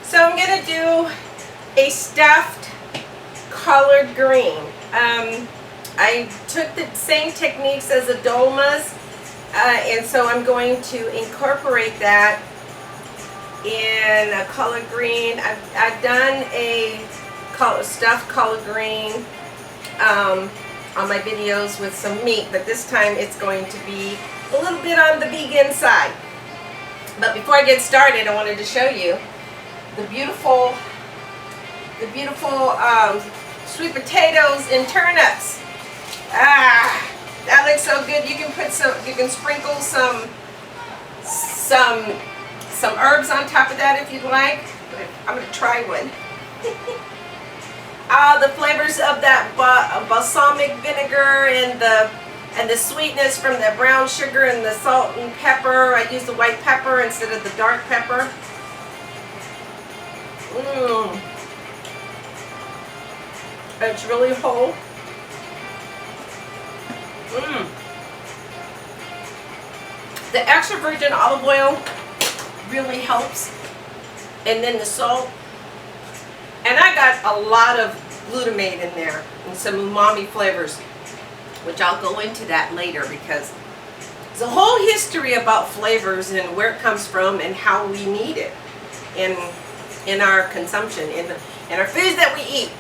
So I'm going to do a stuffed collard green. I took the same techniques as the Dolmas, and so I'm going to incorporate that in a collard green. I've done a stuffed collard green on my videos with some meat, but this time it's going to be a little bit on the vegan side. But before I get started, I wanted to show you the beautiful sweet potatoes and turnips. That looks so good. You can sprinkle some herbs on top of that if you'd like. I'm gonna try one. The flavors of that balsamic vinegar and the sweetness from the brown sugar and the salt and pepper. I use the white pepper instead of the dark pepper. It's really whole. The extra virgin olive oil really helps, and then the salt. And I got a lot of glutamate in there and some umami flavors, which I'll go into that later, because there's a whole history about flavors and where it comes from and how we need it in our consumption, in our foods that we eat.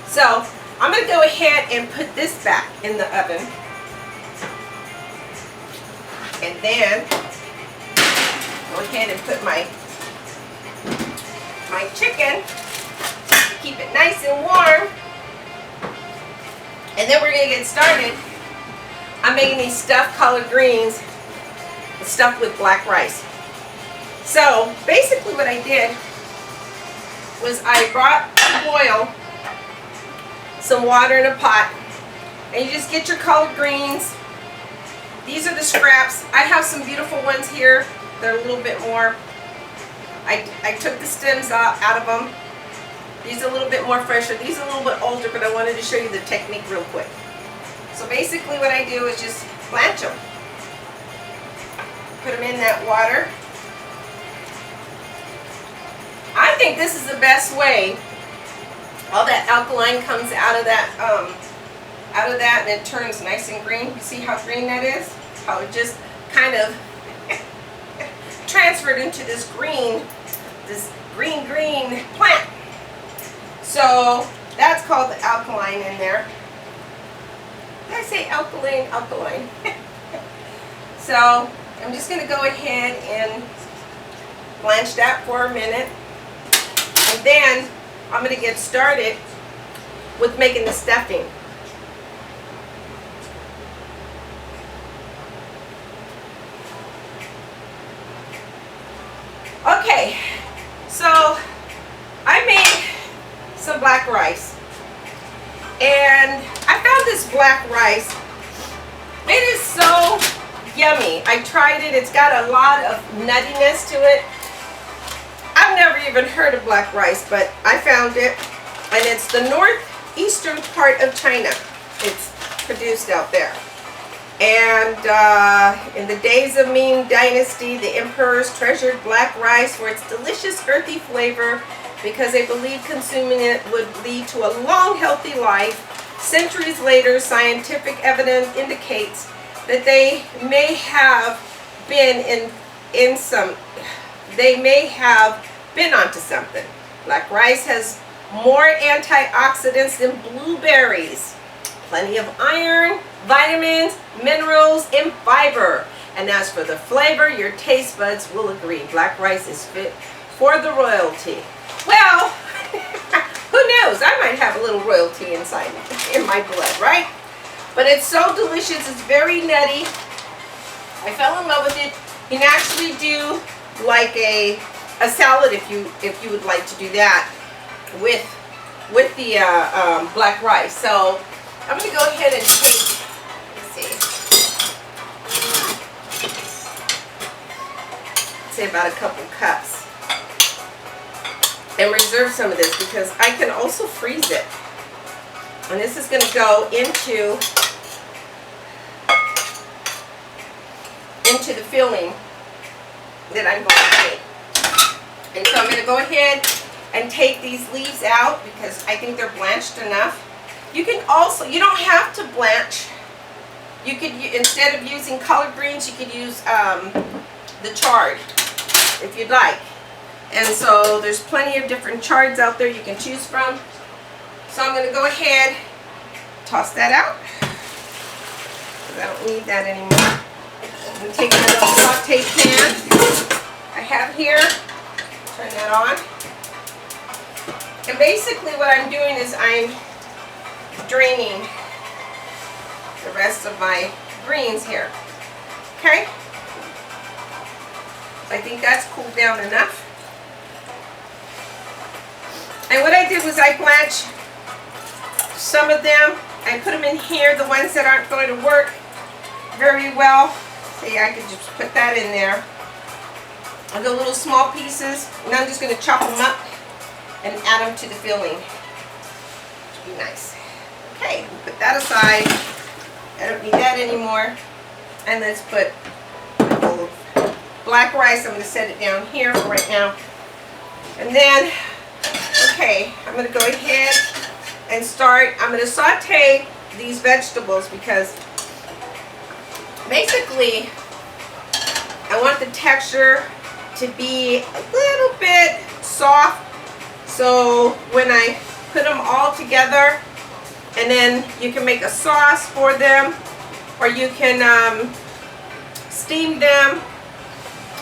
So I'm going to go ahead and put this back in the oven, and then go ahead and put my chicken. Keep it nice and warm, and then we're going to get started. I'm making these stuffed collard greens stuffed with black rice. So basically what I did was I brought to boil some water in a pot, and you just get your collard greens. These are the scraps. I have some beautiful ones here. They're a little bit more, I took the stems out of them. These are a little bit more fresher. These are a little bit older, but I wanted to show you the technique real quick. So basically what I do is just blanch them. Put them in that water. I think this is the best way. All that alkaline comes out of that, and it turns nice and green. You see how green that is? How it just kind of transferred into this green plant. So that's called the alkaline in there. Did I say alkaline? Alkaline. So I'm just going to go ahead and blanch that for a minute. And then I'm going to get started with making the stuffing. Okay, so I made some black rice, and I found this black rice. It is so yummy. I tried it. It's got a lot of nuttiness to it. I've never even heard of black rice, but I found it, and it's the northeastern part of China. It's produced out there. And in the days of Ming Dynasty, the emperors treasured black rice for its delicious earthy flavor because they believed consuming it would lead to a long, healthy life. Centuries later, scientific evidence indicates that they may have been onto something. Black rice has more antioxidants than blueberries. Plenty of iron, vitamins, minerals, and fiber. And as for the flavor, your taste buds will agree. Black rice is fit for the royalty. Well, who knows? I might have a little royalty inside in my blood, right? But it's so delicious. It's very nutty. I fell in love with it. You can actually do like a salad if you would like to do that with the black rice. So I'm going to go ahead and take, let's see, say about a couple cups, and reserve some of this because I can also freeze it. And this is going to go into the filling that I'm going to make. And so I'm going to go ahead and take these leaves out because I think they're blanched enough. You can also, you don't have to blanch. You could, instead of using collard greens, you could use the chard if you'd like. And so there's plenty of different chards out there you can choose from. So I'm going to go ahead, toss that out, because I don't need that anymore. I'm going to take my little saute pan I have here, turn that on. And basically what I'm doing is I'm draining the rest of my greens here. Okay? I think that's cooled down enough. And what I did was I blanched some of them. I put them in here, the ones that aren't going to work very well. See, I could just put that in there. I'll do little small pieces, and I'm just going to chop them up and add them to the filling. Which would be nice. Okay, we'll put that aside. I don't need that anymore. And let's put a bowl of black rice. I'm going to set it down here for right now. And then, okay, I'm going to go ahead and start. I'm going to saute these vegetables because basically I want the texture to be a little bit soft. So when I put them all together, and then you can make a sauce for them, or you can steam them,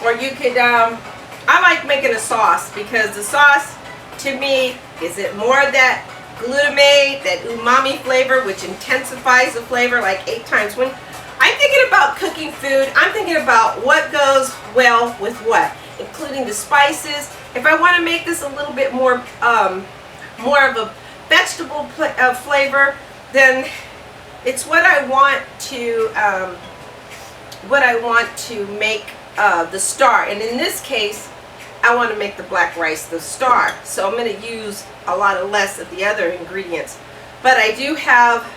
or you could, I like making a sauce because the sauce to me is it more of that glutamate, that umami flavor, which intensifies the flavor like 8 times. When I'm thinking about cooking food, I'm thinking about what goes well with what, including the spices. If I want to make this a little bit more more of a vegetable flavor, then it's what I want to make the star. And in this case, I want to make the black rice the star. So I'm going to use a lot of less of the other ingredients. But I do have,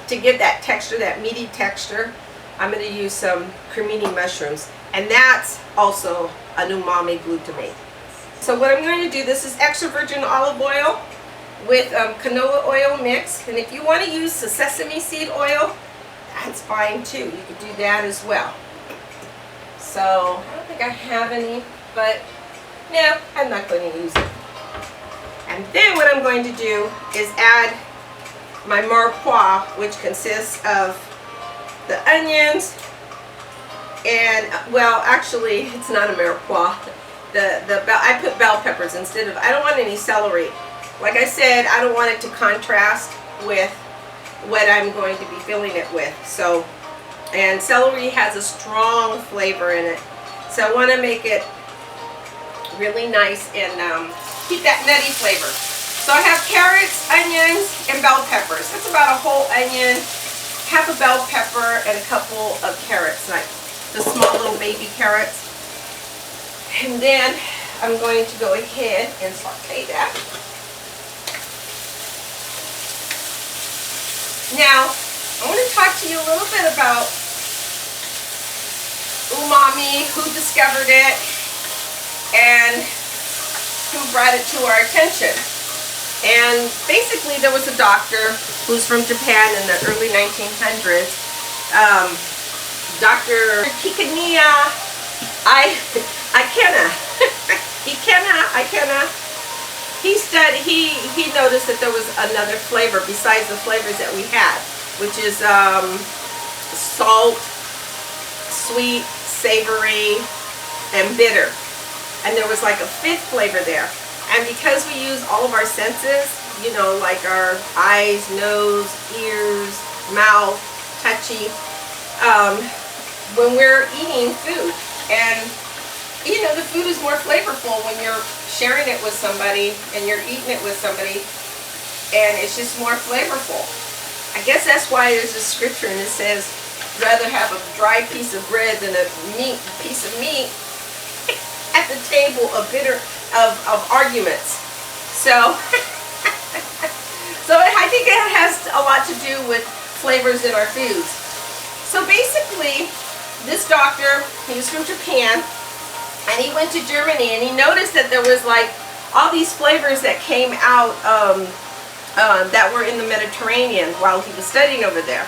to give that texture, that meaty texture, I'm going to use some cremini mushrooms. And that's also an umami glutamate. So what I'm going to do, this is extra virgin olive oil with canola oil mix. And if you want to use the sesame seed oil, that's fine too. You could do that as well. So I don't think I have any, but no, I'm not going to use it. And then what I'm going to do is add my mirepoix, which consists of the onions and, well, actually it's not a mirepoix. I put bell peppers instead of, I don't want any celery. Like I said, I don't want it to contrast with what I'm going to be filling it with. So, and celery has a strong flavor in it. So I want to make it really nice and keep that nutty flavor. So I have carrots, onions, and bell peppers. That's about a whole onion, half a bell pepper, and a couple of carrots, like the small little baby carrots. And then I'm going to go ahead and saute that. Now, I want to talk to you a little bit about umami, who discovered it, and who brought it to our attention. And basically there was a doctor who's from Japan in the early 1900s, Dr. Kikaniya He noticed that there was another flavor besides the flavors that we had, which is salt, sweet, savory, and bitter. And there was like a 5th flavor there. And because we use all of our senses, you know, like our eyes, nose, ears, mouth, touchy, when we're eating food, and you know, the food is more flavorful when you're sharing it with somebody and you're eating it with somebody, and it's just more flavorful. I guess that's why there's a scripture and it says, rather have a dry piece of bread than a piece of meat at the table of arguments. So, so I think it has a lot to do with flavors in our foods. So basically, this doctor, he was from Japan, and he went to Germany, and he noticed that there was like all these flavors that came out that were in the Mediterranean while he was studying over there.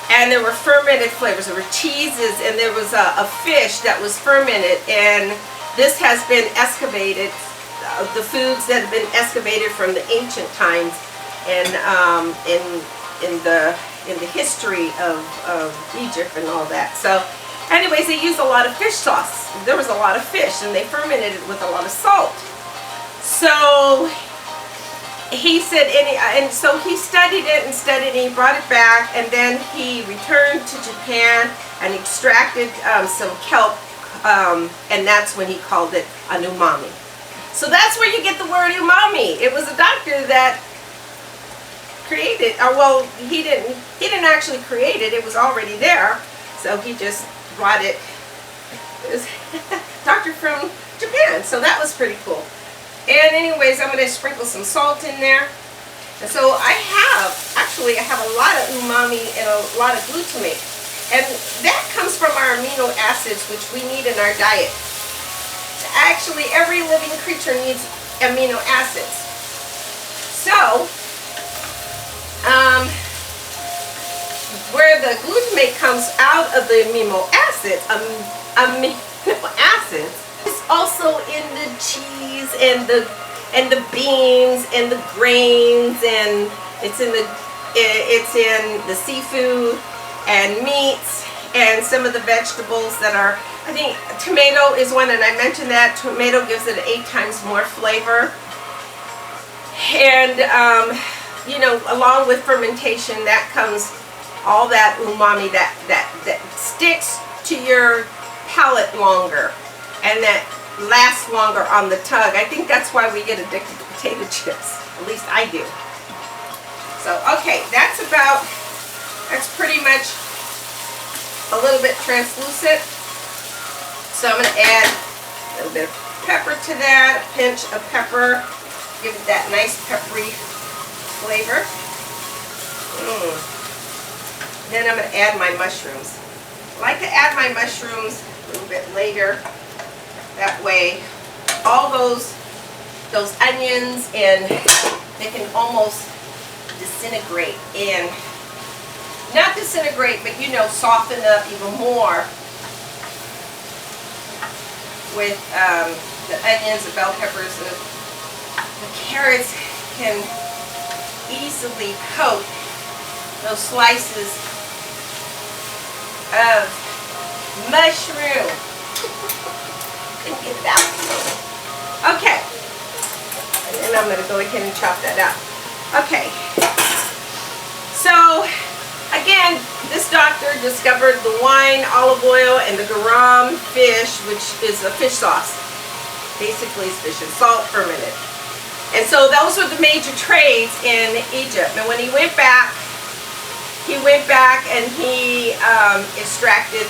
And there were fermented flavors. There were cheeses, and there was a fish that was fermented. And this has been excavated, the foods that have been excavated from the ancient times, and in the history of Egypt and all that. So, anyways, they used a lot of fish sauce. There was a lot of fish, and they fermented it with a lot of salt. So he said, and so he studied it and studied it, and he brought it back, and then he returned to Japan and extracted some kelp, and that's when he called it an umami. So that's where you get the word umami. It was a doctor that created, well, he didn't actually create it. It was already there, so he just brought it. It was a doctor from Japan, so that was pretty cool. And anyways, I'm going to sprinkle some salt in there. And so I have a lot of umami and a lot of glutamate. And that comes from our amino acids, which we need in our diet. Actually, every living creature needs amino acids. So, where the glutamate comes out of the amino acids, it's also in the cheese and the beans and the grains, and it's in the seafood and meats and some of the vegetables that are, I think tomato is one, and I mentioned that tomato gives it 8 times more flavor. And you know, along with fermentation, that comes all that umami that sticks to your palate longer and that lasts longer on the tongue. I think that's why we get addicted to potato chips. At least I do. So, okay, that's pretty much a little bit translucent. So I'm going to add a little bit of pepper to that, a pinch of pepper, give it that nice peppery flavor. Then I'm going to add my mushrooms. I like to add my mushrooms a little bit later. That way, all those onions, and they can almost disintegrate, and not disintegrate, but you know, soften up even more with the onions, the bell peppers, and the carrots can easily coat those slices of mushroom. Couldn't get it out. Okay. And then I'm going to go ahead and chop that up. Okay. So, again, this doctor discovered the wine, olive oil, and the garam fish, which is a fish sauce. Basically, it's fish and salt fermented. And so those were the major trades in Egypt. And when he went back and he extracted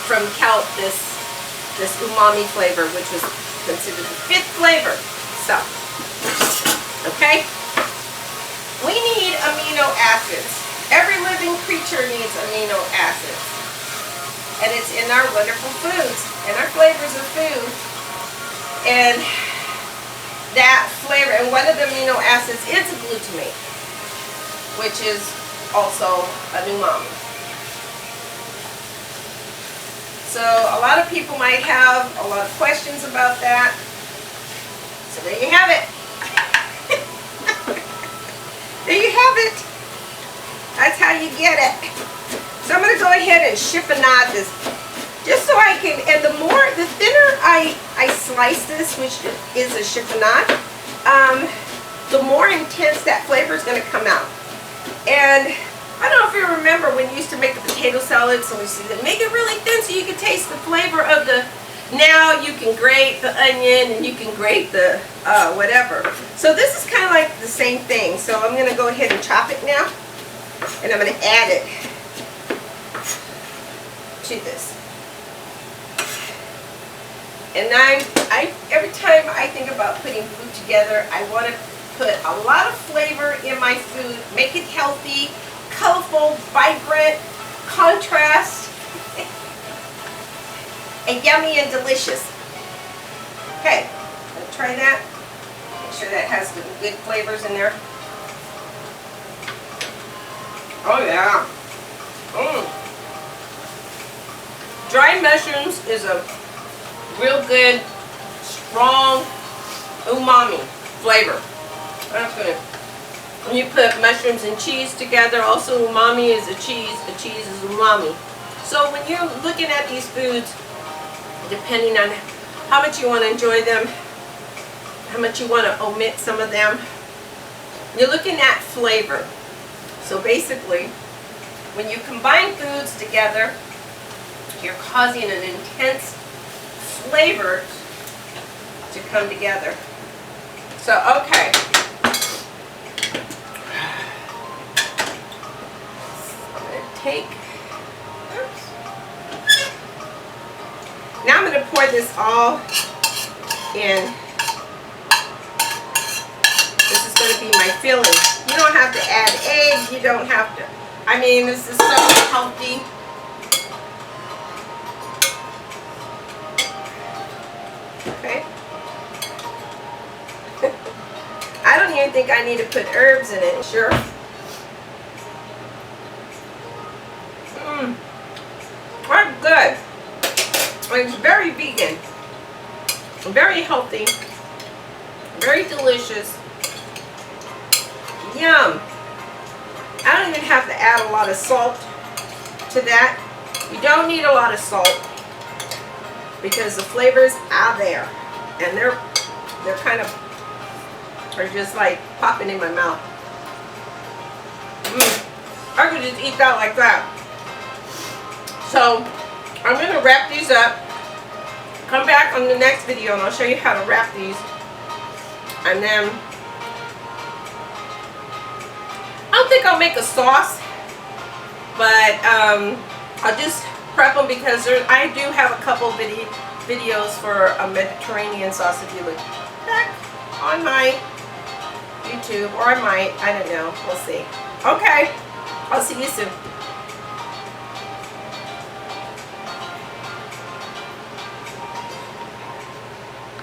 from kelp this umami flavor, which was considered the 5th flavor. So, okay? We need amino acids. Every living creature needs amino acids. And it's in our wonderful foods, and our flavors of food. And that flavor, and one of the amino acids is a glutamate, which is also an umami. So a lot of people might have a lot of questions about that. So there you have it. There you have it. That's how you get it. So I'm going to go ahead and chiffonade this, just so I can, and the thinner I slice this, which is a chiffonade, the more intense that flavor is going to come out. And I don't know if you remember when you used to make the potato salad, so we used to make it really thin so you could taste the flavor of the, now you can grate the onion and you can grate the whatever. So this is kind of like the same thing. So I'm going to go ahead and chop it now, and I'm going to add it to this. And every time I think about putting food together, I want to put a lot of flavor in my food, make it healthy, colorful, vibrant, contrast, and yummy and delicious. Okay, I'm going to try that. sure that has the good flavors in there. Oh yeah. Dried mushrooms is a real good, strong umami flavor. That's good. When you put mushrooms and cheese together, also umami is a cheese is umami. So when you're looking at these foods, depending on how much you want to enjoy them, how much you want to omit some of them, you're looking at flavor. So basically, when you combine foods together, you're causing an intense flavor to come together. So, okay. I'm going to take, now I'm going to pour this all in. This is going to be my filling. You don't have to add eggs. You don't have to. I mean, this is so healthy. Okay. I don't even think I need to put herbs in it. Sure. That's good. It's very vegan. Very healthy. Very delicious. Yum. I don't even have to add a lot of salt to that. You don't need a lot of salt because the flavors are there, and they're kind of are just like popping in my mouth. I could just eat that like that. So I'm gonna wrap these up. Come back on the next video and I'll show you how to wrap these, and then I don't think I'll make a sauce, but I'll just prep them because I do have a couple videos for a Mediterranean sauce if you look back on my YouTube, or I might, I don't know, we'll see. Okay, I'll see you soon.